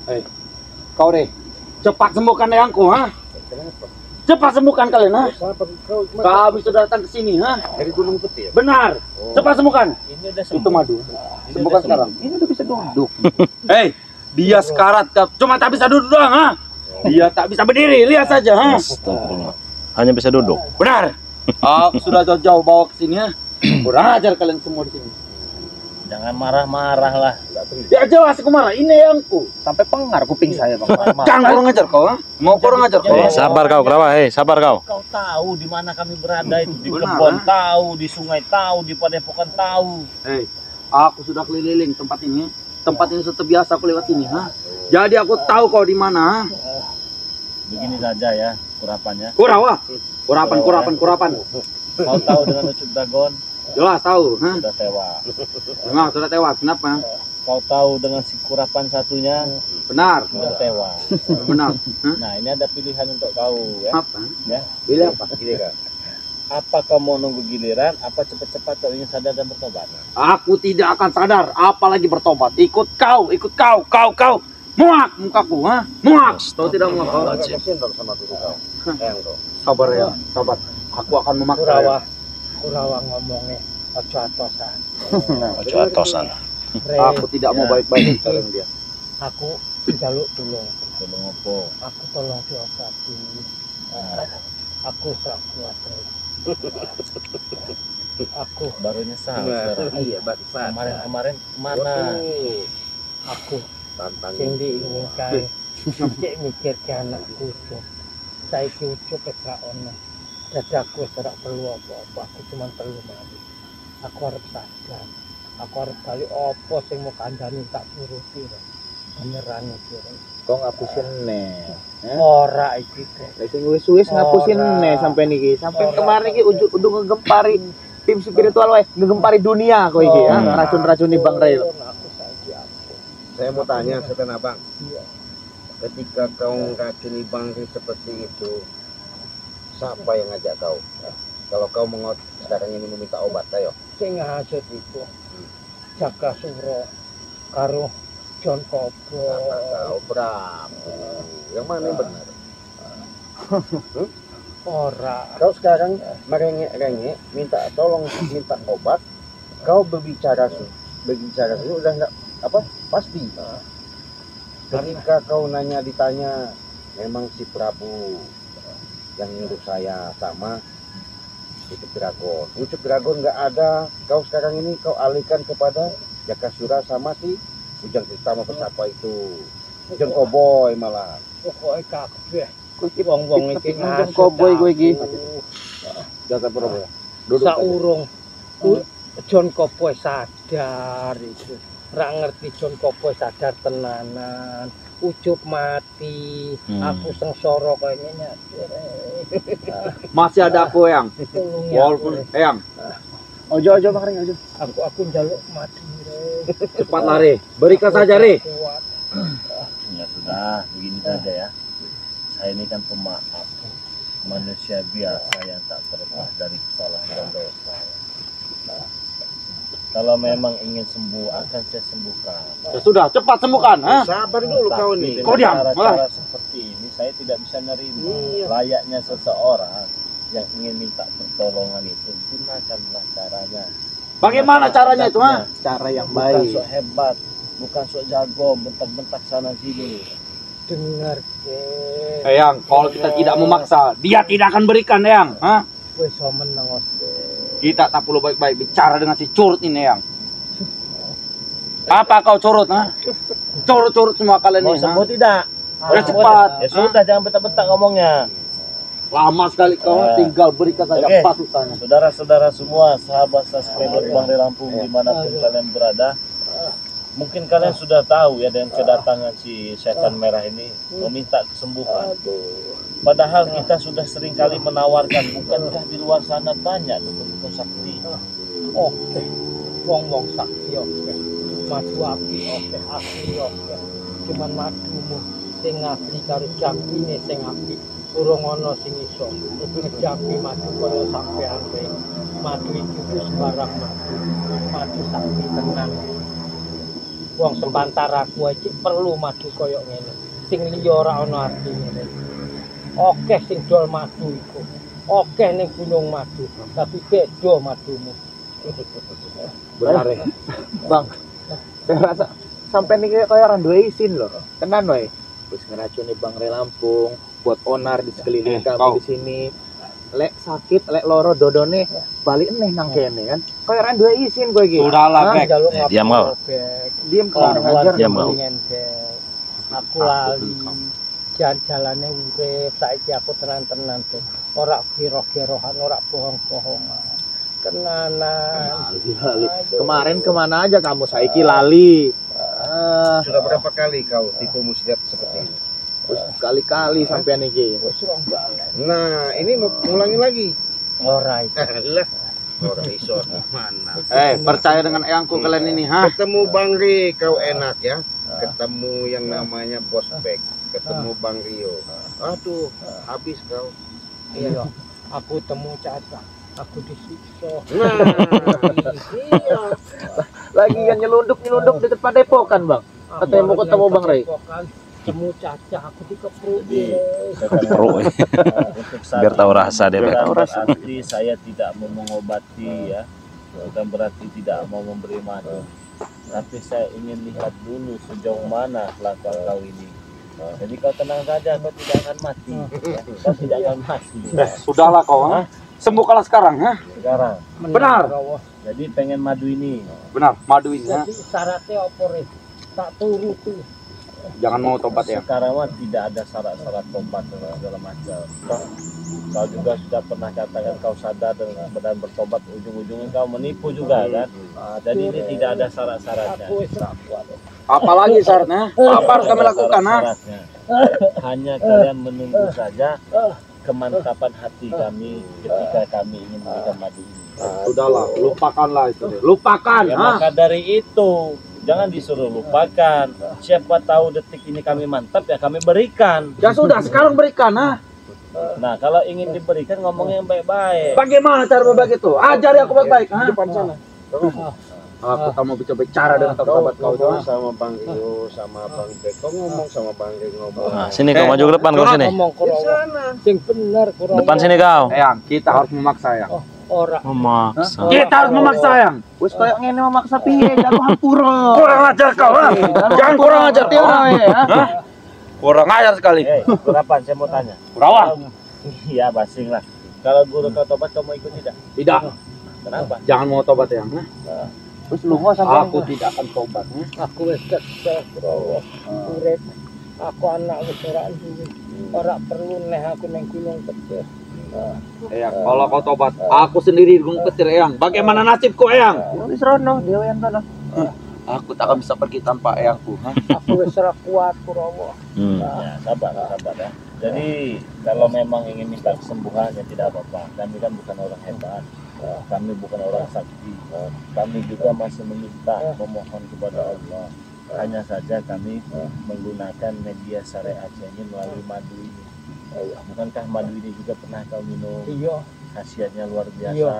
Hei, kau deh, cepat sembuhkan eyangku, ha? Kenapa? Cepat sembuhkan kalian, ha? Kau Kami sudah datang ke sini, ha? dari Gunung Putih ya? Benar. Oh. Cepat sembuhkan. Ini udah Itu sembuh. madu. Ini Sembuhkan udah sekarang. Ini udah bisa duduk. Hei, dia sekarat, cuma tak bisa duduk doang, ha? Dia tak bisa berdiri, lihat saja, ha? Astagfirullah. Hanya bisa duduk. Benar. Aku sudah jauh-jauh bawa ke sini, ha? Kurang ajar kalian semua di sini. Jangan marah-marah lah. Ya jelas aku marah, ini eyangku. Sampai pengar kuping saya bang. Jangan kurang ajar kau, ha? Mau kurang ajar kau? Sabar kau, Kerawa. Sabar kau. Kau tahu di mana kami berada itu, di Benar, kebun ha? tahu, di sungai tahu, di padepokan tahu. Hei, aku sudah keliling tempat ini. Tempat ini sudah biasa aku lewat sini, ha? Jadi aku tahu kau di mana, ha? Begini saja ya kurapannya. Kurawa. Kurapan. Kau tahu dengan Ucup Dragon Jelas tahu, ha? sudah tewas. Nah, sudah tewas. Kenapa? Kau tahu dengan si kurapan satunya Benar. sudah tewas. Benar. Hah? Nah ini ada pilihan untuk kau ya. Apa? Ya. Pilih apa? Gini kan? Apa kau mau nunggu giliran? Apa cepat-cepat kau ingin sadar dan bertobat? Aku tidak akan sadar, apalagi bertobat. Ikut kau. Muak mukaku, ha? Muak. Kau tidak muak kau. Kasihan dong sama dulu kau. Eyang kau. Sabar ya, sabar. Aku akan memaksa. Ya. Kurawa ngomongnya ojo atosan. Ojo atosan. Aku tidak mau baik-baik dengan dia. Aku jaluk tulung. Tolong opo? Aku tolong diobati. Aku sak kuat. Aku Baru nyesal sekarang. Iya, bangsa. Kemarin kemana? aku Tantang. sing diinginkan. Cek mikir ke anakku tuh. Saiki ucuk ke ono. Dadaku serak perlu apa-apa. Aku cuma perlu mati. Aku harus sadar. Aku harus kali apa sing mau kandani tak turuti. Beneran iki. Kau ngapusin nih. Ora iki kok. Sing wis-wis ngapusin nih sampai niki. Sampai kemarin iki udah ngegempari tim spiritual wae, ngegempari dunia kau iki ya. Racun-racun di Bang Ray. Aku saiki apa. Saya mau tanya Setan Abang. Iya. Ketika kau racuni Bang Ray seperti itu, siapa yang ngajak kau? Kalau kau sekarang ini meminta obat, ayo. Sing ngajak iku Jaka Suro karo John Kobo. Kau Prabu. Yang mana yang benar? Ora. Kau sekarang merengek-rengek, minta tolong, minta obat. Kau berbicara udah nggak apa? Pasti. Ketika kau ditanya, memang si Prabu yang nyuruh saya sama Ucup Dragon. Ucup Dragon nggak ada. Kau sekarang ini kau alihkan kepada Jakasura sama si Ujang Tritama Persapa itu. Ujang Cowboy malah. Pokoke kabeh Kuwi wong-wong iki Ujang Cowboy gue iki. Jaga Prabu. Duduk aja. saurung John Kobo sadar itu. Ora ngerti John Kobo sadar tenanan. Ucup mati, aku sengsara kayaknya. Masih ada aku, Eyang. Tolong ya. Walaupun Eyang, Ojo Bang Ring, ojo. Aku njaluk mati re. cepat lari. Berikan saja, Re. Kuat. Ya sudah, begini saja ya. Saya ini kan pemaaf, manusia biasa yang tak terlepas dari kesalahan dan dosa. Kalau memang ingin sembuh, akan saya sembuhkan. Ya sudah, cepat sembuhkan, ha? Sabar dulu kau Tapi nih. dengan Kau diam, cara-cara seperti ini saya tidak bisa nerima. Iya. Layaknya seseorang yang ingin minta pertolongan itu, gunakanlah caranya. Bagaimana caranya itu, ha? Cara yang Bukan baik. sok hebat, bukan sok jago, bentak-bentak sana sini. Dengar ke. Eyang, kalau kita tidak memaksa, dia tidak akan berikan, Eyang, ha? Wis meneng ose. Kita tak perlu baik-baik bicara dengan si curut ini, Eyang. Apa kau curut, ha? Curut-curut semua kalian Mau ini, ha? sembuh tidak? Udah cepat. Ya sudah, jangan bentak-bentak ngomongnya. Lama sekali kau, tinggal berikan saja Oke. pas usahanya. Saudara-saudara semua, sahabat subscriber Bang Ray Lampung dimanapun kalian berada, mungkin kalian sudah tahu ya dengan kedatangan si setan merah ini meminta kesembuhan. Padahal kita sudah sering kali menawarkan, bukankah di luar sana banyak dukun-dukun sakti? Oke. Wong-wong sakti oke. Madu api oke, asli oke. Cuman madumu sing asli karo jampine sing apik. Urung ana sing iso ngejampi madu kaya sampean kowe. Madu iki wis sembarang madu. Madu sakti tenan. Wong sebantara aku aja perlu madu koyok ngene. Sing liya ora ana artine. Oke sing dol madu iku. Oke ning gunung madu, tapi beda madumu. Benar ya. Bang. Saya rasa sampai nih kayak orang dua izin loh. Tenan wae. Wis ngeracuni Bangre Lampung, buat onar di sekeliling kami di sini. Lek sakit, lek loro dodone balik neh nang kene kan. Kayak orang dua izin kowe iki. Sudahlah, Bek. Diam kau. Diem kalau ngajar. Diam kau. Aku lali. Jalan-jalane urip saiki aku tenan-tenan tuh. Ora gero-gerohan, ora bohong-bohongan. Kenanan. Kemarin kemana aja kamu saiki lali? Sudah berapa kali kau tipu muslihat seperti ini? Kali-kali sampean iki. Wis rong balik. Nah, ini mau ngulangin lagi. Ora itu. Lah, orang iso mana? Percaya dengan eyangku kalian ini, ha? Ketemu Bang Ri kau enak ya. Ketemu yang namanya Bos Bek, ketemu Bang Rio. Aduh, habis kau. Iya. Aku temu Caca. Aku disiksa. Nah, Iya. Lagi yang nyelundup deket Padepokan, Bang. Ketemu Bang Ray. Temu Caca aku dikepruk. Kepruk. Untuk saat Biar tahu ini rasa dia, bukan tahu rasa. berarti saya tidak mau mengobati ya, bukan berarti tidak mau memberi madu, tapi saya ingin lihat dulu sejauh mana kelakuan kau ini. Jadi kau tenang saja, kau tidak akan mati ya. Kau tidak akan mati Sudahlah kau, ha? Sembuhkanlah sekarang, ha? sekarang. Benar. Jadi pengen madu ini. Benar, madu ini, ha? Jadi syaratnya apa Re? Tak turuti. Jangan mau tobat ya. Sekarang mah tidak ada syarat-syarat tobat dan segala macam. Kau juga sudah pernah katakan kau sadar dan bertobat, ujung-ujungnya kau menipu juga kan. Jadi ini tidak ada syarat-syaratnya. Aku wis ra kuat. Apalagi syaratnya? Apa harus kami lakukan, ha? Syaratnya. Hanya kalian menunggu saja kemantapan hati kami ketika kami ingin memberikan madu ini. Sudahlah, lupakanlah itu. Lupakan, Ya, ha? maka dari itu jangan disuruh lupakan. Siapa tahu detik ini kami mantap ya kami berikan. Ya sudah, sekarang berikan, ha? Nah kalau ingin diberikan ngomongnya yang baik-baik. Bagaimana cara berbagi itu? Ajari aku baik-baik, ha? depan sana. Aku tak mau bicara dengan sahabat kau, ngomong ha? sama Bang Rio, sama Bang Bek. Kau ngomong sama Bang Rio ngomong. Nah, sini kau maju ke depan kau sini. Ngomong Di Kurawa. sana. Sing bener Kurawa. Depan sini kau. Eyang, kita harus memaksa, Eyang. Ora. Memaksa. Kita harus memaksa, Eyang. Wis koyo ngene memaksa piye jalur hampura. Kurang ajar kau, ha? Jangan kurang ajar tiang ha? Kurang ajar sekali. Berapa saya mau tanya? Berapa? Iya basing lah. Kalau guru kau tobat kau mau ikut tidak? Tidak. Kenapa? Jangan mau tobat, Eyang, ha? Wis lunga sampean. Aku tidak akan tobat, ha? Aku wis kesel Kurawa. Urip. Aku anak wis ora duwe. Ora perlu neh aku ning gunung kecil. Eyang, kalau kau tobat, aku sendiri di Gunung Petir, Eyang. Bagaimana nasibku, Eyang? Wis rono dhewe yang kono. Aku tak akan bisa pergi tanpa Eyangku, ha? Aku wis ora kuat Kurawa. Ya sabar ya. Jadi kalau memang ingin minta kesembuhan ya tidak apa-apa. Kami kan bukan orang hebat. Kami bukan orang sakti. Kami juga masih meminta, memohon kepada Allah. Hanya saja kami menggunakan media syariat ini melalui madu ini. Bukankah madu ini juga pernah kau minum? Iya, Khasiatnya luar biasa. Iya.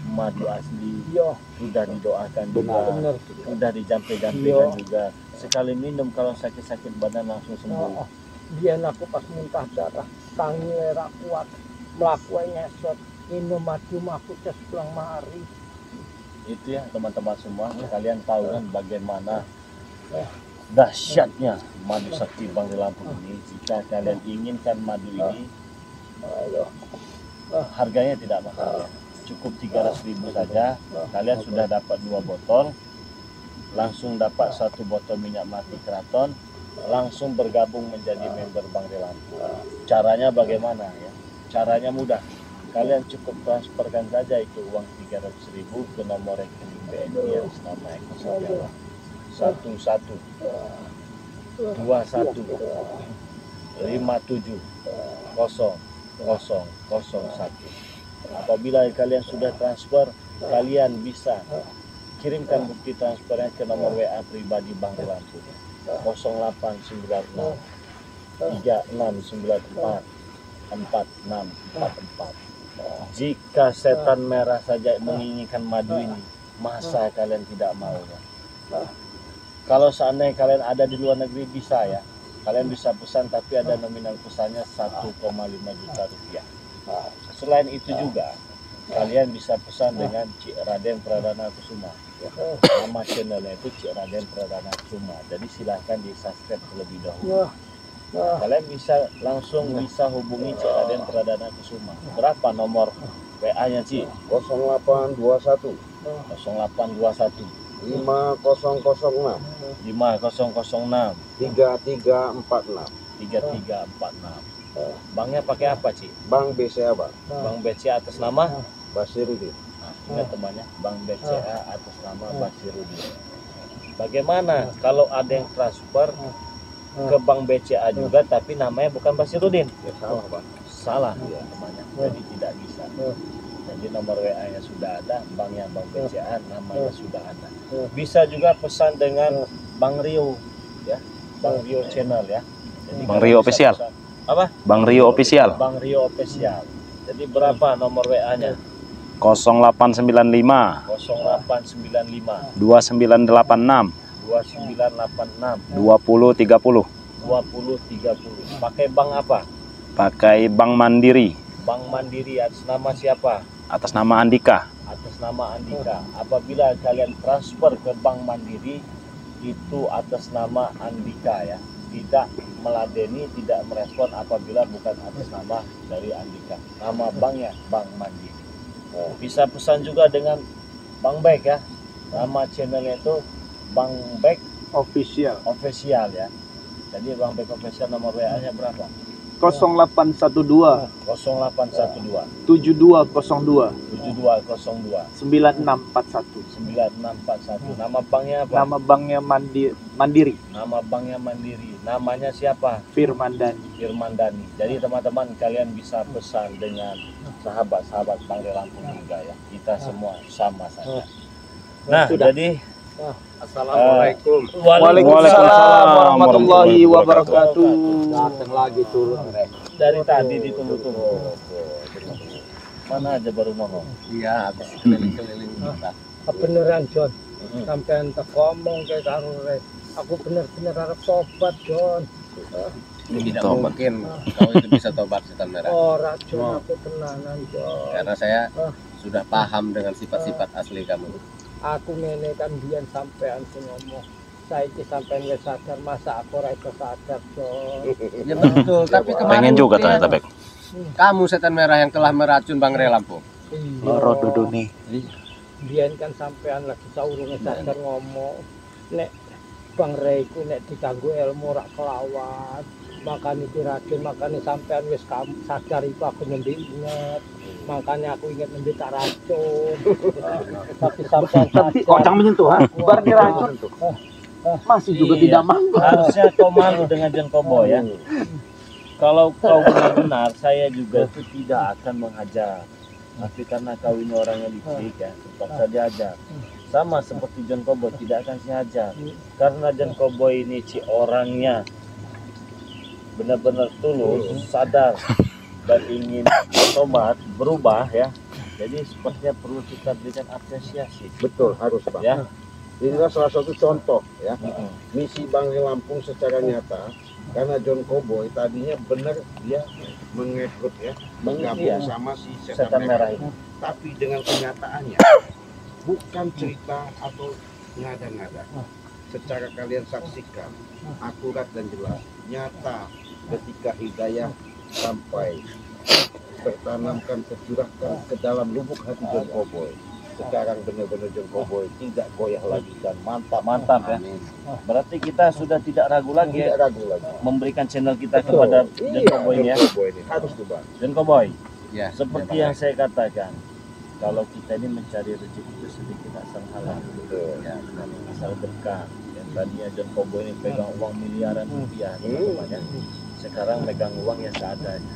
Madu asli. iya, Sudah didoakan juga. bener. Sudah dijampe-jampekan juga. Sekali minum kalau sakit-sakit badan langsung sembuh. Biyen aku pas muntah darah, tangi ora kuat. Mlaku nyesot, minum madu aku ces pulang mari. Itu ya teman-teman semua, kalian tahu kan bagaimana dahsyatnya madu sakti Bangre Lampung ini. Jika kalian inginkan madu ini, harganya tidak mahal ya. Cukup 300.000 saja. Kalian sudah dapat 2 botol, langsung dapat 1 botol minyak mati keraton, langsung bergabung menjadi member Bangre Lampung. Caranya bagaimana ya? Caranya mudah. Kalian cukup transferkan saja itu uang 300.000 ke nomor rekening BNI yang nama Eko Setiawan 11 21 57 0001. Apabila kalian sudah transfer, kalian bisa kirimkan bukti transfernya ke nomor WA pribadi Bangre Lampung 0896 3694 4644. Jika setan merah saja menginginkan madu ini, masa kalian tidak mau ya? Kalau seandainya kalian ada di luar negeri bisa ya. Kalian bisa pesan tapi ada nominal pesannya 1,5 juta rupiah. Selain itu juga kalian bisa pesan dengan Cik Raden Pradana Kusuma. Nama channelnya itu Cik Raden Pradana Kusuma. Jadi silahkan di subscribe terlebih dahulu. Kalian bisa langsung hubungi Cik Raden Pradana Kusuma. Berapa nomor WA-nya Cik? 0821 0821 5006 5006 3346. 3346. Banknya pakai apa Cik? Bank BCA, Bang. Bank BCA atas nama? Basirudin. Nah, ingat temannya, Bank BCA atas nama Basirudin. Bagaimana kalau ada yang transfer ke Bank BCA juga tapi namanya bukan Basirudin? Ya salah, Bang. Salah ya temannya, jadi tidak bisa. Jadi nomor WA-nya sudah ada, banknya Bank BCA, namanya sudah ada. Bisa juga pesan dengan Bang Rio, ya, Bang Rio channel ya. Jadi Bang kalian Rio bisa official. pesan. Apa? Bang Rio official. Bang Rio official. Jadi berapa nomor WA-nya? 0895 0895 2986 2986 2030. 2030. Pakai bank apa? Pakai Bank Mandiri Bank Mandiri atas nama siapa? atas nama Andika. Atas nama Andika. Apabila kalian transfer ke Bank Mandiri itu atas nama Andika ya. Tidak meladeni, tidak merespon apabila bukan atas nama dari Andika. Nama banknya Bank Mandiri. Bisa pesan juga dengan Bang Bek ya. Nama channelnya itu Bang Bek Official Official ya. Jadi Bang Bek Official nomor WA-nya berapa? 0812 0812 7202 7202 9641. 9641. Nama banknya apa? Nama banknya Mandiri, Nama banknya Mandiri. Namanya siapa? Firman Dani. Firman Dani. Jadi teman-teman kalian bisa pesan dengan sahabat-sahabat Bangre Lampung juga ya. Kita semua sama saja. Nah, Sudah. jadi Assalamualaikum. Waalaikumsalam warahmatullahi wabarakatuh. Datang lagi turun, Rek. Dari tadi ditunggu-tunggu. Mana aja baru ngomong. Iya, habis keliling-keliling kita. Beneran John, sampai ente ngomong kayak karo Rek. Aku bener-bener harap tobat John. Tidak Tobat. mungkin kau itu bisa tobat setan merah. Ora John, aku tenanan John. Karena saya sudah paham dengan sifat-sifat asli kamu. Aku ngene kan biyen sampean sing ngomong. Saiki sampean wis sadar, masa aku ora iso sadar John. Ya betul, tapi kemarin Pengen juga buktinya ternyata Bek. kamu setan merah yang telah meracun Bangre Lampung. Loro dudune. Biyen kan sampean lagi saurunge sadar ngomong. Nek Bang Reiku nek diganggu ilmu rak kelawan. Makanya diracun, makanya sampean wis sadar itu aku nembe inget. Makanya aku ingat nembe tak racun. Tapi sampean Tapi kok jangan menyentuh ha? Bar diracun. Masih juga Iya. tidak mau. Harusnya kau malu dengan John Kobo ya. Kalau kau benar-benar, saya juga itu tidak akan menghajar. Tapi karena kau ini orangnya licik ya, terpaksa diajar. Sama seperti John Kobo, tidak akan saya hajar. Karena John Kobo ini orangnya benar-benar tulus, sadar dan ingin bertobat, berubah ya. Jadi sepertinya perlu kita berikan apresiasi. Betul, harus, Bang. Ya. Inilah salah satu contoh ya. Mm-mm. Misi Bangre Lampung secara nyata. Karena John Cowboy tadinya benar dia mengekrut ya, bergabung Iya. sama si Setan setan merah merah. ini. Tapi dengan kenyataannya bukan cerita atau ngada-ngada. Secara kalian saksikan akurat dan jelas, nyata ketika hidayah sampai tertanamkan, tercurahkan ke dalam lubuk hati John Cowboy. Sekarang benar-benar John Cowboy tidak goyah lagi dan mantap. Mantap ya. Amin. Berarti kita sudah tidak ragu lagi Tidak ya, ragu lagi. memberikan channel kita kepada John Koboy John ya. Cowboy ini harus tuh, Bang. John Koboy, Ya, seperti yang saya katakan, kalau kita ini mencari rezeki itu sedikit asal halal, ya, asal berkah. Yang tadinya John Koboy ini pegang uang miliaran rupiah, teman-teman ya. Sekarang megang uang yang seadanya.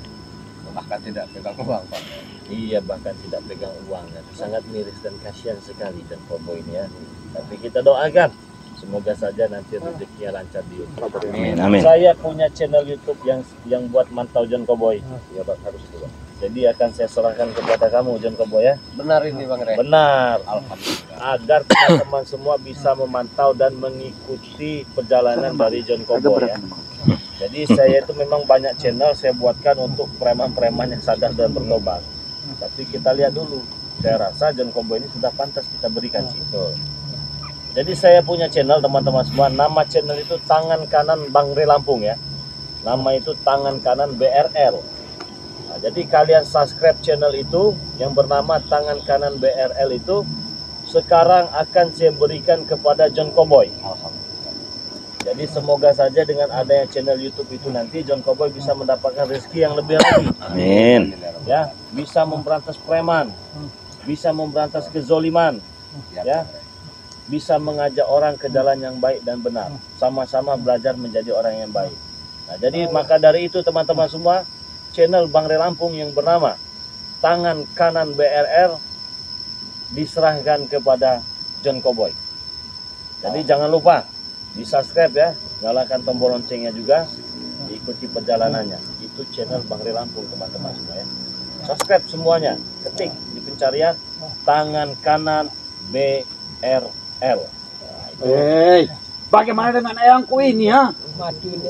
bahkan tidak pegang uang, Pak. Iya, bahkan tidak pegang uang kan. Sangat miris dan kasihan sekali John Koboy ini ya. Tapi kita doakan semoga saja nanti rezekinya lancar di YouTube. Amin. Amin. Saya punya channel YouTube yang buat mantau John Koboy. Ya, Bang, harus tuh, Bang. Jadi akan saya serahkan kepada kamu, John Cowboy ya. Benar ini Bang Rey. Benar. Agar teman-teman semua bisa memantau dan mengikuti perjalanan dari John Cowboy ya. Jadi saya itu memang banyak channel saya buatkan untuk preman-preman yang sadar dan bertobat. Tapi kita lihat dulu. Saya rasa John Cowboy ini sudah pantas kita berikan Cito. Jadi saya punya channel teman-teman semua. Nama channel itu Tangan Kanan Bang Rey Lampung ya. Nama itu Tangan Kanan BRL. Nah, jadi kalian subscribe channel itu yang bernama Tangan Kanan BRL itu sekarang akan saya berikan kepada John Cowboy. Jadi semoga saja dengan adanya channel YouTube itu nanti John Cowboy bisa mendapatkan rezeki yang lebih lagi. Amin. Ya, bisa memberantas preman, bisa memberantas kezoliman, ya, bisa mengajak orang ke jalan yang baik dan benar, sama-sama belajar menjadi orang yang baik. Nah, jadi maka dari itu teman-teman semua, channel Bang Rey Lampung yang bernama Tangan Kanan BRL diserahkan kepada John Cowboy. Jadi jangan lupa di subscribe ya, nyalakan tombol loncengnya juga, diikuti perjalanannya. Itu channel Bang Rey Lampung teman-teman semua ya. Subscribe semuanya, ketik di pencarian Tangan Kanan BRL. Hei, bagaimana dengan ayangku ini ha? Madu ini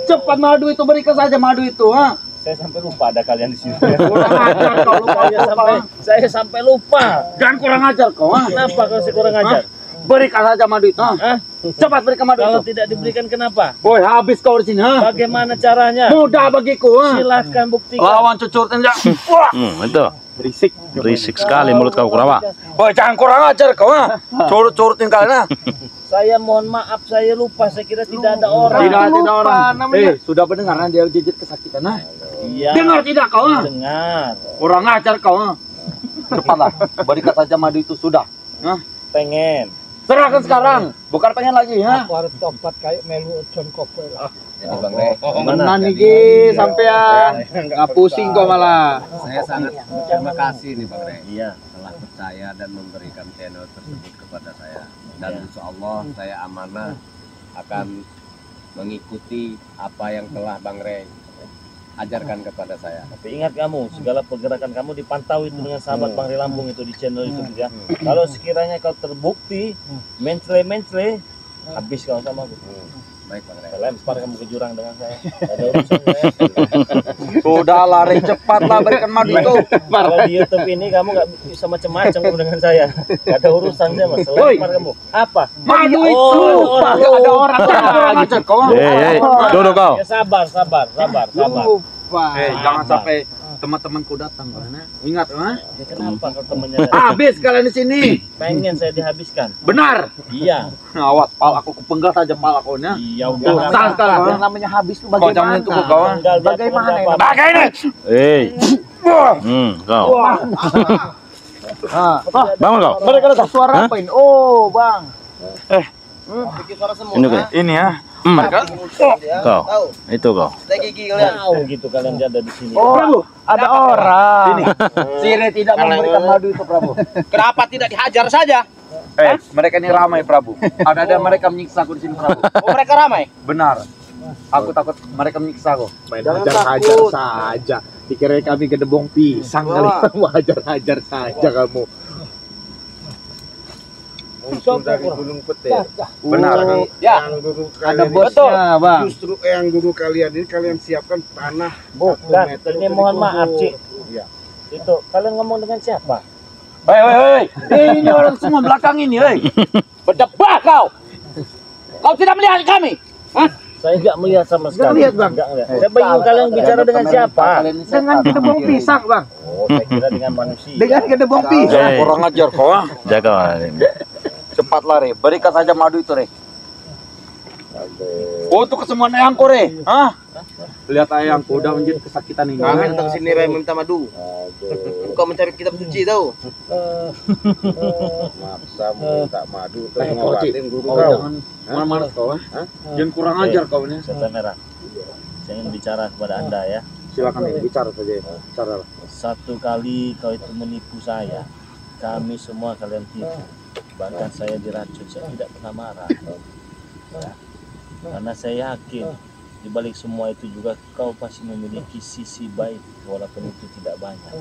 Cepat madu itu, berikan saja madu itu ha. Saya sampai lupa ada kalian di sini. Kurang ajar kau, lupa, Saya sampai lupa. Jangan kurang ajar kau ha. Kenapa kalau saya kurang ajar? Berikan saja madu itu ha. Hah? Cepat berikan madu Kalau itu. tidak diberikan kenapa? Boy, habis kau di sini ha. Bagaimana caranya? Mudah bagiku ha. Silahkan buktikan. Lawan cucur tindak. Wah, Itu. berisik. Berisik sekali mulut kau Kurawa. Boy, jangan kurang ajar kau ha. Curut-curutin kalian ha. Saya mohon maaf, saya lupa. Saya kira tidak ada orang. Tidak orang. Sudah mendengar ha? Dia jijit kesakitan ha. Iya. Dengar tidak kau ha? Dengar. Kurang ajar kau ha. Cepatlah, berikan saja madu itu sudah. Ha? Pengen. Serahkan sekarang, bukan pengen lagi ha. aku harus tobat kayak melu John Cowboy lah. Jadi Bang Rey. Menan iki sampean. Nggak pusing kok malah. Saya sangat berterima kasih nih Bang Rey Iya. telah percaya dan memberikan channel tersebut kepada saya, dan insya Allah saya amanah akan mengikuti apa yang telah Bang Rey ajarkan kepada saya. Tapi ingat kamu, segala pergerakan kamu dipantau itu dengan sahabat Bang Rey Lampung itu di channel itu ya. Kalau sekiranya kau terbukti mencele-mencele, habis kau sama aku. Baik Bang Rey. Saya lempar kamu ke jurang dengan saya. Ada urusan saya. Sudah lari cepatlah, berikan madu itu. Kalau di YouTube ini kamu nggak bisa macam-macam kamu dengan saya. Gak ada urusan saya mas. Lempar kamu. Apa? Madu itu. Oh, Ada orang. Kurang ajar kau. Hei, duduk kau. Ya, sabar. Jangan sampai teman-temanku datang karena ingat ha. Ya, kenapa kalau temannya Habis kalian di sini. pengen saya dihabiskan? Benar. Iya. Awas, pal aku kupenggal saja pal aku nya. Iya Tuh, udah. sah sekarang. Yang namanya habis itu Kau jangan menyentuh kau. Ha? Tinggal dia Bagaimana pendapat. ini? Bagaimana? Hei. Kau. Bangun kau. Mereka ada suara Hah? apa ini? Oh Bang. Ini kau. Ini ya. Kau. Itu kau. Tahu gitu kalian ada di sini. Oh, ada orang. Sire tidak memberikan madu itu Prabu. Kenapa tidak dihajar saja? Mereka ini ramai Prabu. Ada mereka menyiksa aku di sini Prabu. Oh, mereka ramai. Benar. Aku takut mereka menyiksa aku. Main Jangan hajar-hajar takut. saja. Dikira kami gedebong pisang kali. Kamu hajar-hajar saja kamu. Muncul dari gunung petir. Benar. Yang guru Ada kalian ini, bosnya Bang. justru yang guru kalian ini kalian siapkan tanah Bukan. 1 meter Ini untuk mohon maaf, dikubur. Cik. Iya. Itu kalian ngomong dengan siapa? Hei. Ini orang semua belakang ini, hei. Berdebah kau. Kau tidak melihat kami. Saya nggak melihat sama sekali. lihat, Bang. Nggak ngelihat. Saya bingung kalian bicara dengan siapa? Dengan gedebong pisang Bang. Oh, saya kira dengan manusia. Dengan gedebong pisang. Jangan kurang ajar kau ha. Jaga. Cepat lari, berikan saja madu itu, Re. Untuk kesembuhan ayangku, Re. Hah? Lihat ayangku udah menjadi kesakitan ini. Kami datang ke sini Ray minta madu. Bukan mencari kitab suci tahu. Maksa minta madu terus Kau, Cik. ngobatin guru Kau kau. jangan marah-marah kau, ha? Jangan kurang ajar kau ini. Setan merah. Saya ingin bicara kepada Anda ya. Silakan nih, bicara saja. Bicara. Satu kali kau itu menipu saya. Kami semua kalian tipu. Bahkan saya diracun, saya tidak pernah marah. Ya. Karena saya yakin di balik semua itu juga kau pasti memiliki sisi baik walaupun itu tidak banyak.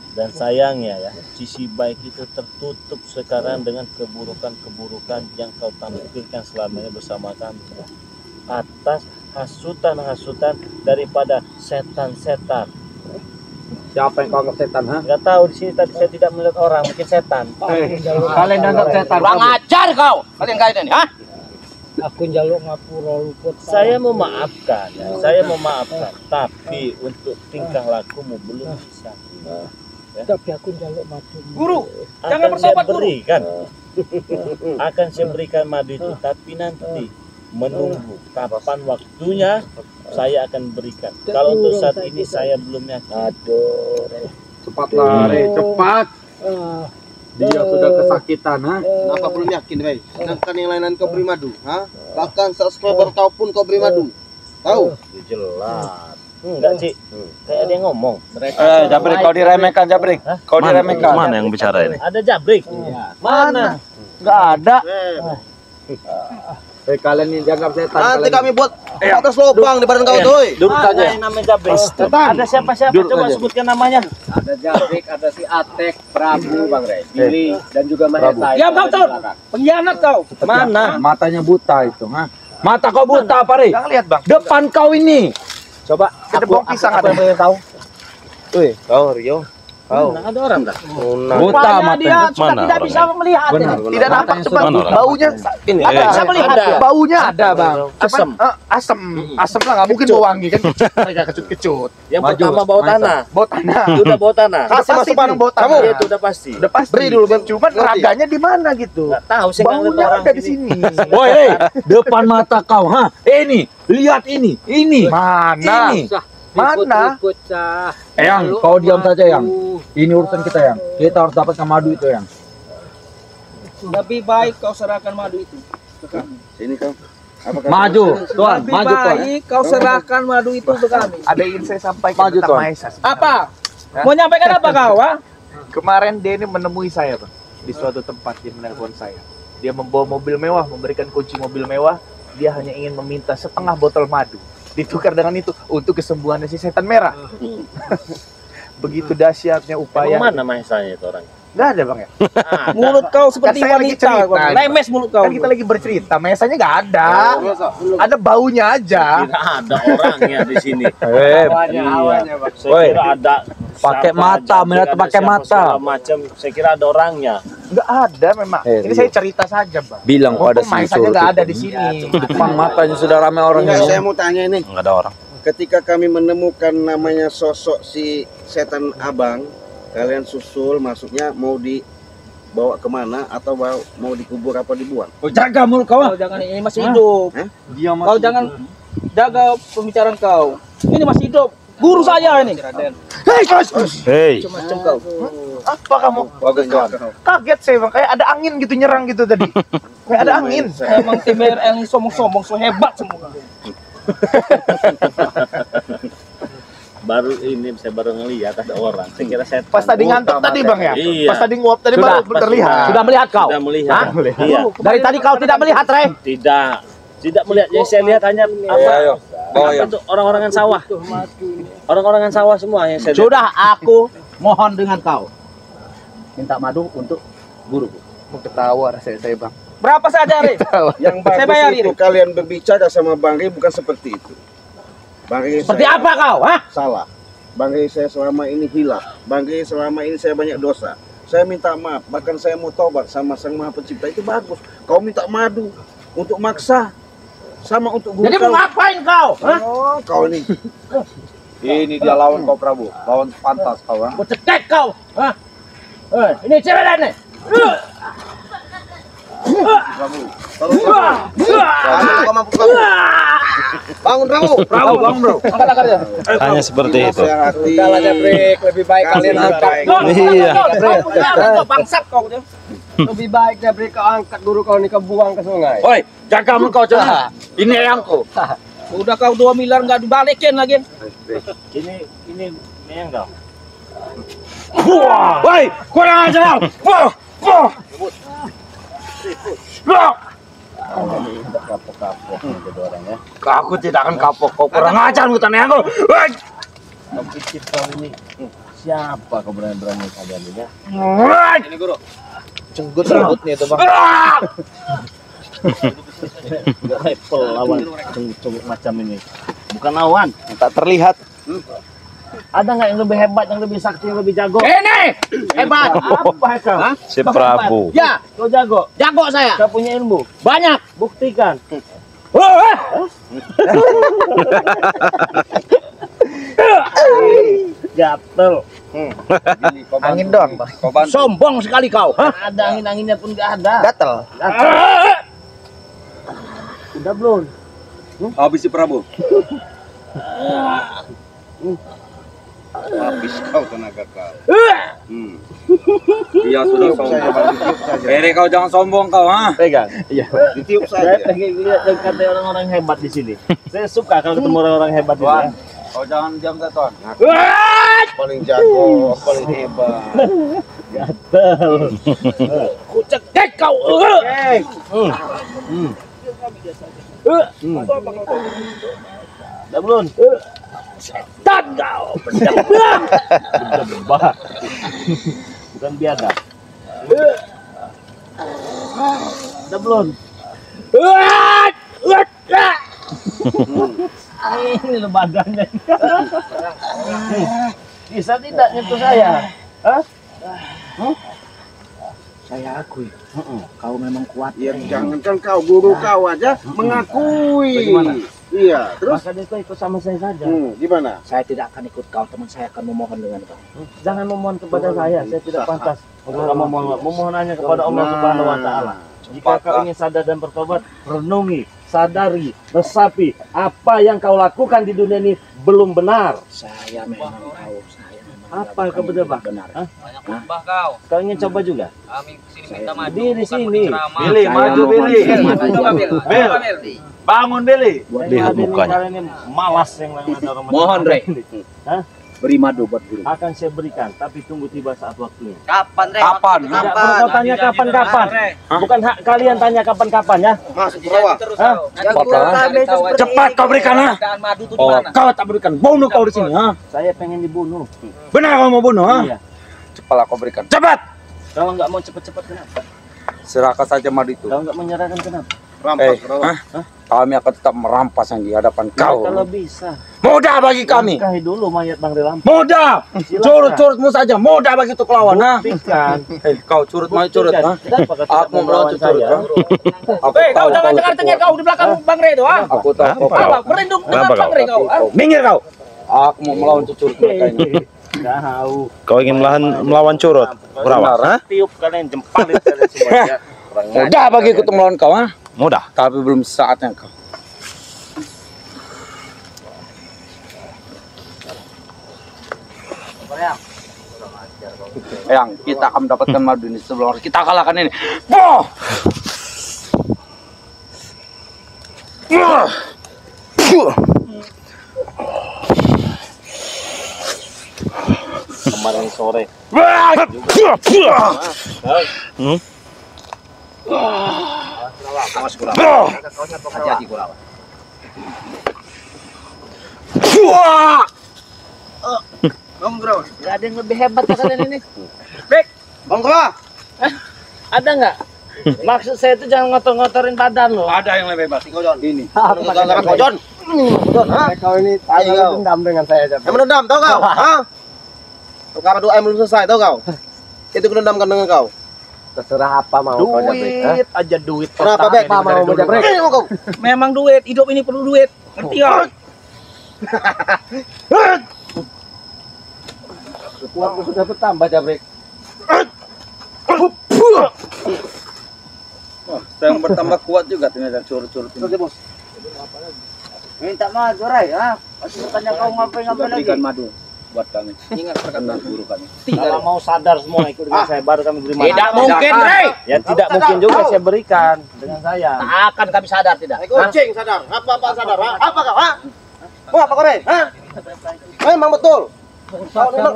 Dan sayangnya ya, sisi baik itu tertutup sekarang dengan keburukan-keburukan yang kau tampilkan selama ini bersama kami. Atas hasutan-hasutan daripada setan-setan. Siapa yang kau anggap setan, ha? Nggak tahu, di sini tadi saya tidak melihat orang, mungkin setan. Kalian anggap setan. Kurang ajar kau. Kalian kaitan nih, ha? Aku njaluk ngapura luput. Saya memaafkan, saya memaafkan, tapi untuk tingkah lakumu belum bisa. Tapi aku njaluk madu. Guru, jangan Akan saya bertobat, Guru. berikan, akan saya berikan madu itu, tapi nanti menunggu kapan waktunya saya akan berikan. Kalau untuk saat ini saya belum yakin. Cepat lari, cepat. Dia sudah kesakitan, ha? Kenapa belum yakin, Rey? Sedangkan yang lain-lain kau beri madu, ha? Bahkan subscriber kau pun kau beri madu. Tahu? Jelas. Enggak, Cik. Kayak dia ngomong. Jabrik, kau diremehkan, Jabrik. Kau diremehkan. Mana yang bicara ini? Ada Jabrik. Mana? Enggak ada. Kalian ini dianggap setan. Nanti kami buat atas lubang di badan kau tuh. oi. Duduk Ada saja. yang namanya Jabrik. Setan. Ada siapa-siapa? Duduk Coba aja. sebutkan namanya. Ada Jabrik, ada si Atek, Prabu, Bang Rey, Billy, dan juga Mahesa. Diam kau, Tur. Pengkhianat kau. Mana? Matanya buta itu, ha? Mata kau buta apa, Re? Jangan lihat, Bang. Depan kau ini. Coba kedebong pisang ada. Tahu. Wih, kau Rio. Kau. Nah, ada orang dah. Buta matanya. Mana Tidak bisa melihat. Benar. Tidak nampak Matanya cepat. sudah buta. Baunya ini. Tidak bisa melihat. Ada. Baunya ada, Bang. Asam. Asam. Asam lah, nggak mungkin bau wangi kan. Mereka kecut-kecut. Yang Maju, pertama bau maju. tanah. Bau tanah. Itu udah bau tanah. Kasih masuk barang bau tanah. Iya, itu udah pasti. Udah pasti. Beri dulu, Bang. Cuman raganya di mana gitu. Nggak tahu sih nggak lihat Baunya orang ada di sini. Woi, Re, depan mata kau, ha? Ini, lihat ini. Ini. Mana? Ini. Mana? Yang, kau diam saja, Yang. Ini urusan kita, Yang. Kita harus dapatkan madu itu, Yang. Lebih baik kau serahkan madu itu. Sini kau. Apa kata Maju, Tuan. Lebih Maju, Tuan. baik kau serahkan madu itu ke kami. Ada yang saya sampaikan Maju, tentang Tuan. Mahesa. Apa? Mau nyampaikan apa kau, ha? Kemarin dia ini menemui saya, Bang, di suatu tempat. Dia menelpon saya. Dia membawa mobil mewah, memberikan kunci mobil mewah. Dia hanya ingin meminta setengah botol madu. Ditukar dengan itu untuk kesembuhan si setan merah. Begitu dahsyatnya upaya. Emang mana Mahesanya itu orang? Nggak ada, Bang, ya? Mulut kau seperti Kan saya lagi wanita. cerita. Lemes mulut kau. Kan kita lagi bercerita, Mahesanya nggak ada. Ada baunya aja. Tidak ada orangnya di sini. Awalnya, Bang. Saya Woi, kira ada pakai siapa mata, aja, melihat ada pakai siapa mata. segala macam. Saya kira ada orangnya. Nggak ada memang. Ini saya cerita saja, Bang. Bilang kau ada Mumpung Mahesanya sensor nggak ada itu. di sini. Depan matanya sudah ramai orang. Enggak, saya mau tanya ini. Enggak ada orang. Ketika kami menemukan namanya sosok si setan abang, kalian susul, maksudnya mau dibawa kemana atau mau dikubur apa dibuang? Oh, jaga mulut kau. Kau jangan, ini masih hidup. Dia Kau jangan jaga pembicaraan kau. Ini masih hidup. Guru saya ini. Hei, Macam kau. Apa kamu? Bagus kawan. Kaget saya, Bang. Kayak ada angin gitu nyerang gitu tadi. Kayak ada angin. Emang tim RL ini sombong-sombong, so hebat semua. Baru ini saya baru ngelihat ada orang. Saya kira setan. Pas tadi ngantuk tadi, Bang, ya? Iya. Pas tadi nguap tadi Sudah, baru terlihat. Sudah melihat kau? Sudah melihat. Hah? Iya. Dari tadi kau tidak melihat, Re? Tidak. Tidak melihat. Yang saya lihat hanya apa? Apa itu orang-orangan sawah. Orang-orangan sawah semua yang saya lihat. Sudah, aku mohon dengan kau. Minta madu untuk guruku. Mau ketawa rasanya saya, Bang. Berapa saja, Re? Yang Saya bagus bayar itu ini. kalian berbicara sama Bang Rey bukan seperti itu. Bang Rey Seperti saya apa kau, ha? salah. Bang Rey saya selama ini hilaf. Bang Rey selama ini saya banyak dosa. Saya minta maaf, bahkan saya mau tobat sama Sang Maha Pencipta. Itu bagus. Kau minta madu untuk maksa sama untuk guru Jadi mau ngapain kau? Ha? Oh, kau ini. Ini dia lawan kau, Prabu. Lawan pantas kau, ha? Mau cekek kau. Ha? Ini cewek nih. Kau mampu kamu. Bangun Prabu. Prabu, bangun, bro. Angkat akarnya. hanya seperti itu. Hati. Lebih baik kalian angkat. Iya. Bangsat kau dia. Lebih baik Jabrik kau angkat guru kau ini kau buang ke sungai. Oi, jaga mulut kau, jangan. Ini ayangku. Udah kau 2 miliar nggak dibalikin lagi. Ini yang kau. Wah, woi, kurang ajar kau. Wah, wah. Wah. Ada kapok-kapok jadi orang ya. Aku tidak akan kapok. Kau kurang ajar tanya aku. Kau pikir kau ini siapa kau berani-berani kalian ini ya? Ini guru. Cenggut rambutnya itu bang. Gak level lawan cenggut macam ini. Bukan lawan. Tak terlihat. Ada nggak yang lebih hebat, yang lebih sakti, yang lebih jago? Ini hebat. Apa kau? Si Prabu. Ya, Kau jago. jago saya. Kau punya ilmu. Banyak. Buktikan. Gatel. Angin doang bang. Sombong sekali kau. Ada angin-anginnya pun nggak ada. Gatel. Udah belum? Habis si Prabu. Habis kau tenaga kau. Iya sudah sombong. Beri kau jangan sombong kau, ha? Pegang. Ditiup Saya saja. pengen lihat dan kata orang-orang hebat di sini. Saya suka kalau ketemu orang-orang hebat di sini. Kau jangan diam Tuan. Paling jago, paling hebat. Gatel. Ku cekek kau. Udah belum? Setan kau. Berdebah. Bukan biadab. Udah belum? Ini loh badannya. Bisa tidak nyentuh saya? Hah? Saya akui. Kau memang kuat. Ya jangankan kau, guru kau aja mengakui. Bagaimana? Iya, terus Maka itu ikut sama saya saja. gimana? Saya tidak akan ikut kau, teman saya akan memohon dengan kau. Jangan memohon kepada saya tidak pantas untuk memohon. Memohon hanya kepada Allah Subhanahu wa taala. Jika kau ingin sadar dan bertobat, renungi, sadari, resapi apa yang kau lakukan di dunia ini belum benar. Saya memang tahu. Saya memang Apa yang kau berdebah? benar. Hah? Mbah kau. Kau ingin coba juga? Kami sini minta maju. Di sini. Billy, maju Billy. Coba Bil. Bel. Bangun Billy. Lihat mukanya. Kalian ini malas yang ada orang Mohon, Rey. Hah? Beri madu buat guru. Akan saya berikan, tapi tunggu tiba saat waktunya. Kapan, Rey? Kapan? Tidak perlu kau tanya kapan-kapan. Bukan hak kalian tanya kapan-kapan ya. Masuk ke bawah. Hah? Cepat kau berikan, ha? Madu tuh di Oh, mana? kau tak berikan. Bunuh kau di sini, ha? Saya pengen dibunuh. Benar kau mau bunuh, ha? Iya. Cepatlah kau berikan. Cepat. Kalau nggak mau cepet-cepet kenapa? Serahkan saja madu itu. Kalau nggak menyerahkan kenapa? Rampas ke bawah. Kami akan tetap merampas yang di hadapan kau. Kalau bisa. Mudah bagi kami. Nikahi dulu mayat Bang Rilam. Mudah. Curut-curutmu saja. Mudah bagi itu kelawan, ha? Buktikan. Kau curut mau curut, ha? Kenapa kau tidak Aku mau melawan curut, saya? ha? Aku Kau tahu jangan dengar kau di belakang Bang Rey itu, ha? Aku tahu kau. Apa? Merindung dengan Kenapa Bang Rey kau, ha? Minggir kau. Aku mau melawan curut mereka ini. Tahu. Kau ingin melawan curut? Berapa? Ha? Tiup kalian jempalin kalian semua ya. Mudah bagi aku melawan kau, ha? Mudah. Tapi belum saatnya kau. Yang kita akan mendapatkan madu ini sebelum harus kita kalahkan ini. Boh! Kemarin sore. Hati-hati gua lawan. Gak ada yang lebih hebat ke kalian ini. Bang Kra. Ada nggak? Maksud saya itu jangan ngotor-ngotorin badan loh. Ada yang lebih hebat. Ini. Gara-gara kau Jon. Kau ini tai kau. Dendam dengan saya aja. Yang menendam tahu kau? Hah? Karena doa yang belum selesai tahu kau? Itu menendamkan dengan kau. Terserah apa mau kau Jabrek. Duit aja duit. Kenapa Bek? Apa mau Jabrek? Mau kau. Memang duit, hidup ini perlu duit. Ngerti kau? Kekuatanmu sudah bertambah Jabrek. Saya bertambah kuat juga ternyata curut-curut ini. Minta madu, Rey, ha? Masih tanya kau ngapain-ngapain lagi? Berikan madu buat kami. Ingat perkataan guru kami. Kalau mau sadar semua ikut dengan saya baru kami beri makan. Tidak mungkin, Rey. Ya tidak mungkin juga saya berikan dengan saya. Tak akan kami sadar, tidak. Kucing sadar. Apa sadar? Ha? Apa kau? Ha? Mau apa kau, Rey? Ha? Memang betul. Kau memang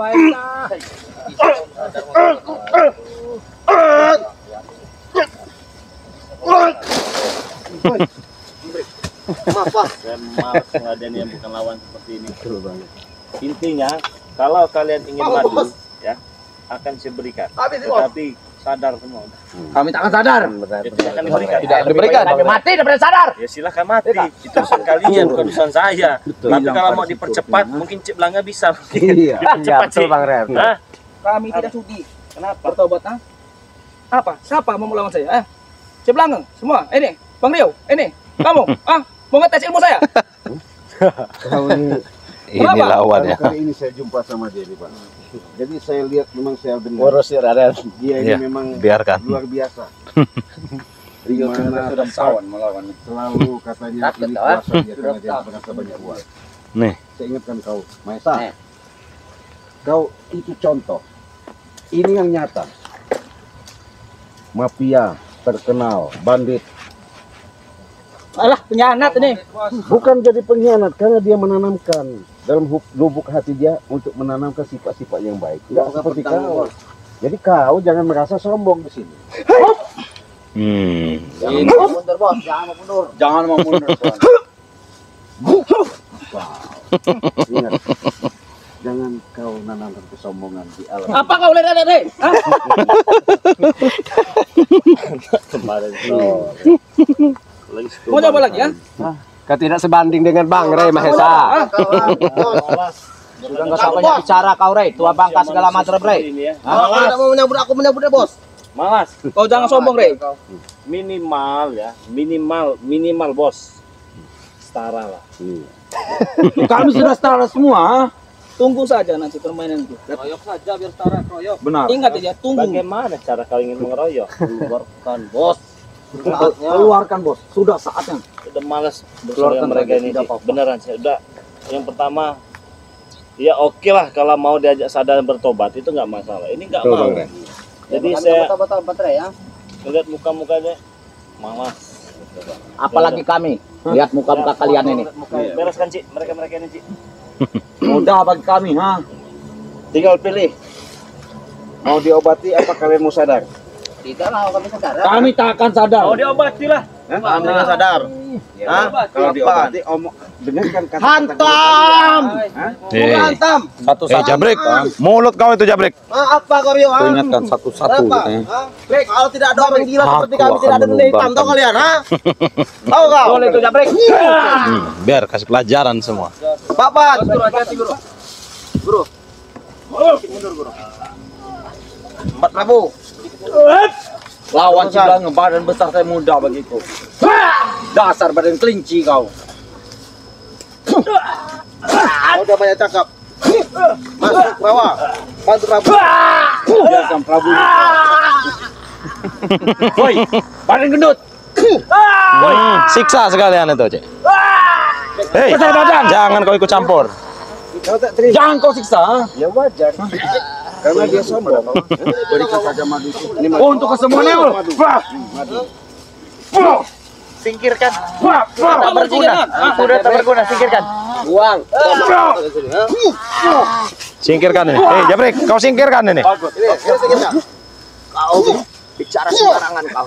Maaf, Pak. Saya malas mengadani yang bukan lawan seperti ini. Intinya, kalau kalian ingin maju, ya akan saya berikan. Tetapi sadar semua. Kami tak akan sadar. Ya, tidak akan diberikan. Tidak diberikan. Tapi mati daripada sadar. Ya silahkan mati. Itu urusan kalian, bukan urusan saya. Tapi kalau mau dipercepat, mungkin Cik Belanga bisa. Iya. Dipercepat Cik. Bang Ren. Hah? Kami tidak sudi. Kenapa? Bertobat, ah? Apa? Siapa mau melawan saya? Cik Belangeng, semua. Ini, Bang Rio, ini. Kamu, mau ngetes ilmu saya? Kau ini Ini lawan ya. Kali ini saya jumpa sama dia nih Pak. Jadi saya lihat memang saya dengar Boros ya Raden. dia ini Iya, memang biarkan. luar biasa. Rio Dimana sudah sawan melawan. selalu katanya Takut, ini ah. kuasa dia karena dia merasa banyak uang. Nih, Saya ingatkan kau, Maesa. Kau itu contoh. Ini yang nyata. Mafia terkenal, bandit. Alah, pengkhianat ini. Bukan jadi pengkhianat karena dia menanamkan dalam lubuk hati dia untuk menanamkan sifat-sifat yang baik. Tidak seperti kau. Jadi kau jangan merasa sombong di sini. Jangan mau mundur, Bos. Jangan mau mundur. Jangan mau mundur. Tuan. Ingat, jangan kau nanamkan kesombongan di alam. Apa kau lihat deh? Kemarin Mau coba lagi ya? Kau tidak sebanding dengan Bang Ray Mahesa. Sudah nggak usah banyak bicara kau, Rey. Tua bangka segala macam, Rey. ini ya. Kalau tidak mau menyambut aku menyambut dia, Bos. Malas. Kau jangan sombong, Rey. Minimal ya, minimal bos. Setara lah. Kami sudah setara semua. Tunggu saja nanti permainan itu. Royok saja biar setara, royok. Benar. Ingat ya, tunggu. Bagaimana cara kau ingin mengeroyok? Keluarkan, Bos. Keluarkan bos. Sudah saatnya. Udah malas bersuara mereka ini sih. Beneran sih. Udah. Yang pertama, ya oke lah kalau mau diajak sadar dan bertobat itu nggak masalah. Ini nggak mau. Jadi saya Betul, ya. melihat muka-mukanya malas. Apalagi kami. Lihat muka-muka kalian ini. Bereskan Cik, mereka ini Cik. Mudah bagi kami, ha. Tinggal pilih. Mau diobati apa kalian mau sadar? Tidak lah, kami sadar. Kami tak akan sadar. Mau diobati lah. Kami nggak sadar. Hah? Kalau diobati dengarkan kata Hantam! Hantam! Jabrik, mulut kau itu Jabrik. Apa kau, Rio? Kau ingatkan satu-satu. Apa? Hah? Kalau tidak ada orang gila seperti kami, Aku tidak ada akan dunia hitam, tahu kalian, ha? Tahu kau? Boleh itu Jabrik. Biar kasih pelajaran semua. Bapak, Guru. Empat Prabu. Lawan Ciblanga, badan besar saya mudah bagiku. Dasar badan kelinci kau. Kau udah banyak cakap. Masuk bawah. Bantu Prabu. Biarkan Prabu. Woi, badan gendut. Siksa sekalian itu, Cek. Hei, jangan kau ikut campur. Kau tak terima. Jangan kau siksa. Ha? Ya wajar. Karena dia sombong. Berikan saja madu itu. Ini madu. Untuk kesemuanya. Singkirkan. Tak berguna. Sudah tak berguna, singkirkan. Buang. Singkirkan ini. Hei, Jabrik, kau singkirkan ini. Kau bicara sembarangan kau.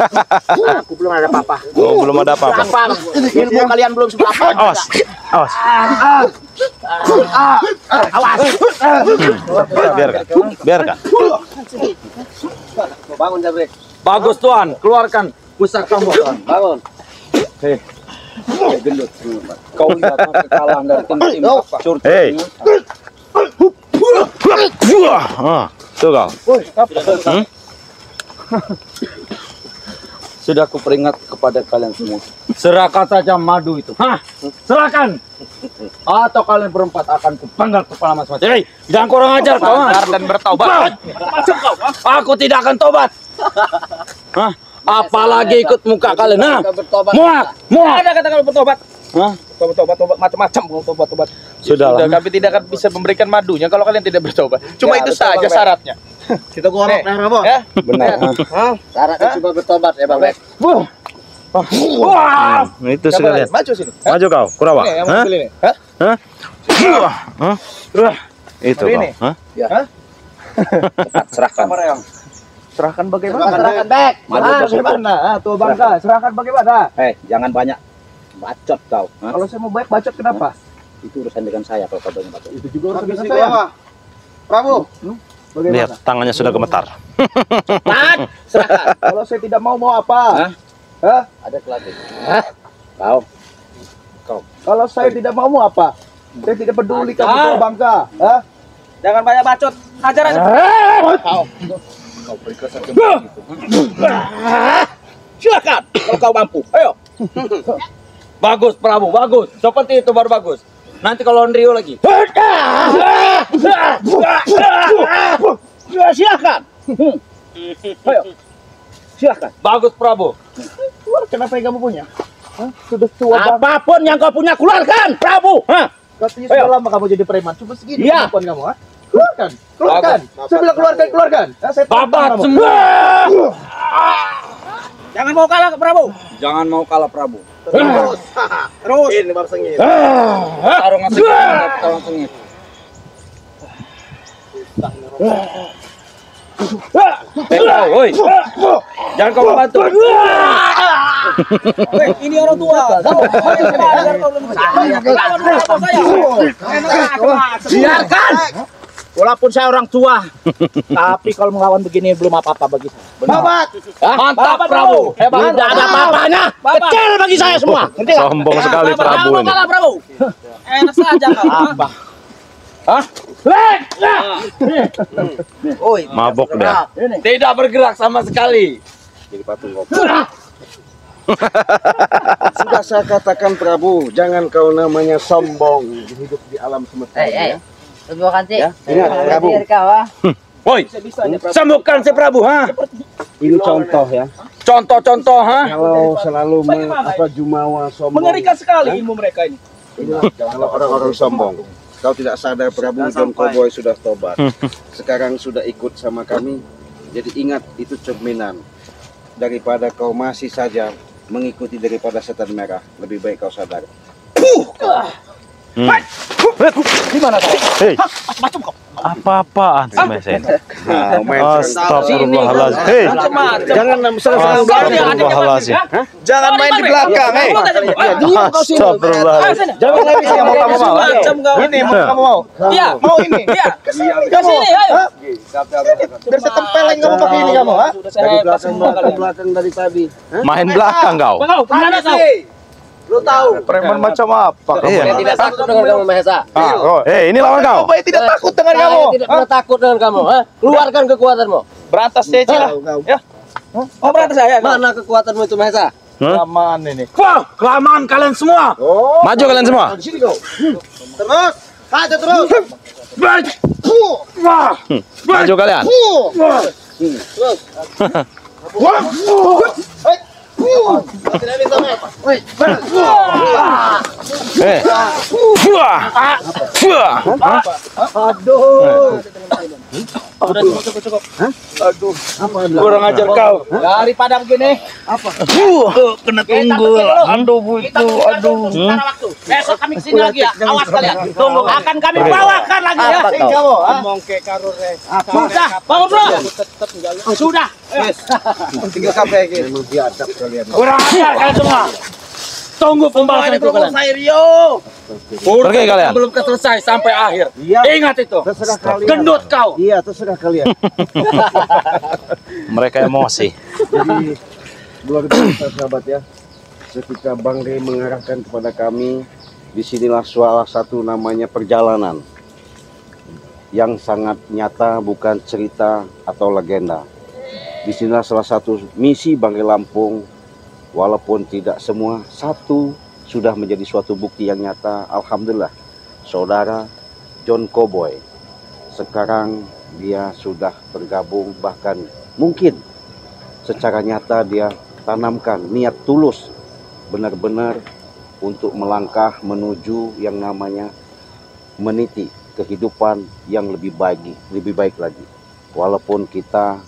Aku belum ada apa-apa. Oh, belum ada apa-apa. Apa? Ilmu kalian belum seberapa. Awas, awas. Awas. Biarkan. Bangun, Jabrik. Bagus Tuan, keluarkan pusaka kamu Tuan. Bangun. Hei, gendut. Kau lihat kekalahan dari tim-tim apa? Hei. Tuh kau. Sudah aku peringat kepada kalian semua. Serahkan saja madu itu. Hah? Serahkan. Atau kalian berempat akan kupanggal kepala masing-masing. Hei, jangan kurang ajar kau. Dan bertaubat. Aku tidak akan tobat. Hah? Apalagi ikut muka kalian. Nah, muak. Ada kata kalau bertobat. Hah? Tobat macam-macam tobat. Sudah. Kami tidak akan bisa memberikan madunya kalau kalian tidak bertobat. Cuma itu saja syaratnya. Kita gorok dah, Ramo. Ya. Benar. Syaratnya cuma bertobat ya, Bang. Wah. Itu sekalian. Maju sini. Maju kau, Kurawa. Ini yang Hah? ambil ini. Hah? Hah? Itu kau. Ini. Hah? Serahkan. Serahkan bagaimana? Serahkan back. Bagaimana? Tua bangka, serahkan bagaimana? Jangan banyak bacot kau. Kalau saya mau baik bacot kenapa? Itu urusan dengan saya kalau kau banyak bacot. Itu juga urusan Habis dengan itu saya. apa? Prabu. Lihat Bagaimana? tangannya sudah gemetar. Serahkan. Kalau saya tidak mau apa? Hah? Ada lagi. Kau. Kalau saya tidak mau apa? Saya tidak peduli kamu tua bangka. Hah? Jangan banyak bacot. Hajar aja. Kau berikan saja begitu. Silakan kalau kau mampu. Ayo. Bagus Prabu, bagus. Seperti itu baru bagus. Nanti kalau Rio lagi. Silakan. Ayo. Silakan. Bagus Prabu. Kenapa yang kamu punya? Hah? Sudah tua bangka. Apapun yang kau punya keluarkan, Prabu. Katanya sudah lama kamu jadi preman. Cuma segini Iya. kemampuan kamu, ha? Keluarkan, keluarkan. Saya bilang keluarkan. Saya tantang Babat kamu. semua. Jangan mau kalah Prabu. Jangan mau kalah Prabu. Terus. Ini baru sengit. Tarungan sengit, tarungan sengit. Woi. Jangan kau bantu. Ini orang tua. Biarkan. Walaupun saya orang tua, tapi kalau melawan begini belum apa-apa bagi saya. Babat. Mantap Prabu. Hebat. Tidak ada apa-apanya. Kecil bagi saya semua. Ngerti nggak? Sombong sekali Prabu ini. Prabu. Enak saja kau. Apa? Hah? Mabok dia. Tidak bergerak sama sekali. Jadi patung kopi. Sudah saya katakan Prabu, jangan kau namanya sombong hidup di alam semesta ini ya. Sembuhkan sih. Ya, ingat Prabu. Woi, sembuhkan si Prabu, ha? Ini contoh ya. Contoh-contoh, ha? Kalau selalu jumawa sombong. Mengerikan sekali ilmu mereka ini. Kalau orang-orang sombong. Kau tidak sadar Prabu John Cowboy sudah tobat. Sekarang sudah ikut sama kami. Jadi ingat itu cerminan. Daripada kau masih saja mengikuti daripada setan merah, lebih baik kau sadar. Gimana kau? Hei, apa-apaan sih mesin? Nah, main Astagfirullahaladzim. Hei, jangan astagfirullahaladzim. Jangan main di belakang, Astagfirullahaladzim. Jangan lagi yang mau kamu mau. Ini Mau kamu mau. Iya. Mau ini. Iya. Kesini Ke kamu. sini, ayo. Biar saya tempelin kamu pakai ini kamu, ha? Sudah saya hebat semua kalian. belakang dari tadi. Main belakang kau. Kau kemana kau? Lu tahu. Preman macam apa kamu? Iya. Tidak takut dengan kamu Mahesa. Ini lawan kau. Baik tidak takut dengan kamu. Saya tidak pernah takut dengan kamu. Keluarkan kekuatanmu. Berantas Ceci lah. Ya. Oh, berantas saya. Mana kekuatanmu itu Mahesa? Lamaan ini. Wah, kelamaan kalian semua. Maju kalian semua. Di sini kau. Terus. Maju terus. Wah, Maju kalian. Eh. Wah. Wah. kurang ajar kau. Daripada begini, Kena tunggul. aduh butuh, aduh. Waktu. Besok kami kesini lagi ya. Awas kalian. Tunggu. Akan kami bawakan lagi ya. Kamu, mongke karure. Sudah, bangun bro. Sudah. Tinggal kafe iki. Memang biadab kalian. Kurang ajar kalian semua. Tunggu pembahasan itu kalian. Pergi kalian. Belum selesai sampai akhir. Iya. Ingat itu. Terserah kalian. Gendut kau. Iya, terserah kalian. Mereka emosi. Jadi luar biasa sahabat ya. Ketika Bang Rey mengarahkan kepada kami, disinilah salah satu namanya perjalanan yang sangat nyata, bukan cerita atau legenda. Disinilah salah satu misi Bang Rey Lampung. Walaupun tidak semua, satu sudah menjadi suatu bukti yang nyata. Alhamdulillah, saudara John Cowboy sekarang dia sudah bergabung, bahkan mungkin secara nyata dia tanamkan niat tulus benar-benar untuk melangkah menuju yang namanya meniti kehidupan yang lebih baik lagi. Walaupun kita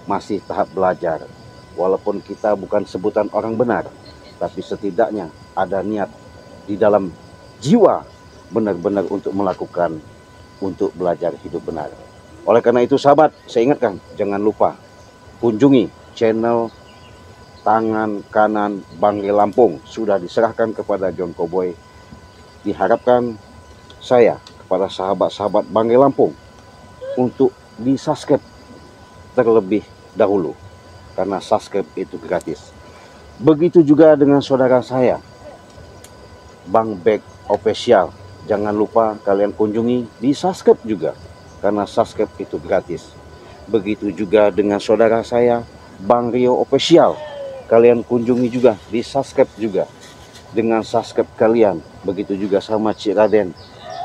masih tahap belajar, walaupun kita bukan sebutan orang benar, tapi setidaknya ada niat di dalam jiwa benar-benar untuk melakukan, untuk belajar hidup benar. Oleh karena itu sahabat, saya ingatkan, jangan lupa kunjungi channel Tangan Kanan Bangre Lampung, sudah diserahkan kepada John Cowboy. Diharapkan saya kepada sahabat-sahabat Bangre Lampung untuk di subscribe terlebih dahulu, karena subscribe itu gratis. Begitu juga dengan saudara saya Bang Bek Official, jangan lupa kalian kunjungi, di subscribe juga, karena subscribe itu gratis. Begitu juga dengan saudara saya Bang Rio Official, kalian kunjungi juga, di subscribe juga. Dengan subscribe kalian, begitu juga sama Cik Raden,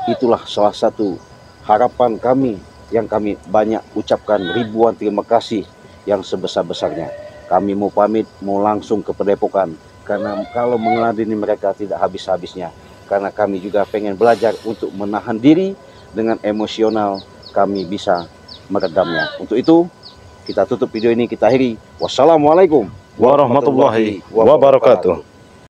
itulah salah satu harapan kami yang kami banyak ucapkan ribuan terima kasih yang sebesar-besarnya. Kami mau pamit, mau langsung ke Padepokan, karena kalau mengeladeni mereka tidak habis-habisnya, karena kami juga pengen belajar untuk menahan diri dengan emosional, kami bisa meredamnya. Untuk itu kita tutup video ini, kita akhiri. Wassalamualaikum Warahmatullahi wabarakatuh.